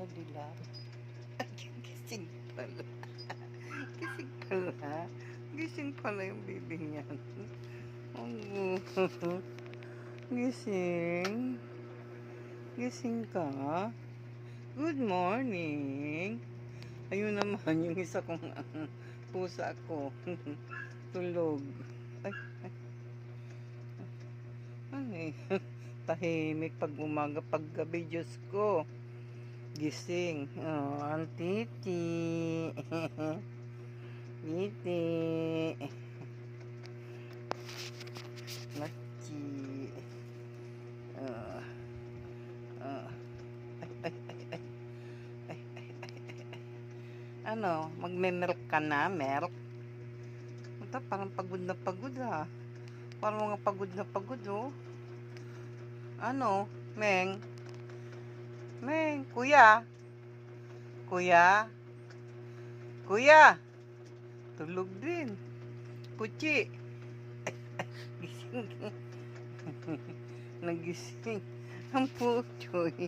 sa dilat. Gising pala. Gising pala. Gising pala yung baby niya. Gising. Gising ka? Good morning. Ayun naman yung isa kong pusa ko. Tulog. Ay. Ay. Tahimik pag umaga, pag gabi, Diyos ko. Gising. Oh, ang titi. Titi. Machi. Ano, magme-milk ka na, milk? Ito, parang pagod na pagod ah. Parang mga pagod na pagod oh. Ano, Meng? Meng, kuya? Kuya? Kuya? Tulog din. Kuchi. Gising. Nagising. Ang puchoy.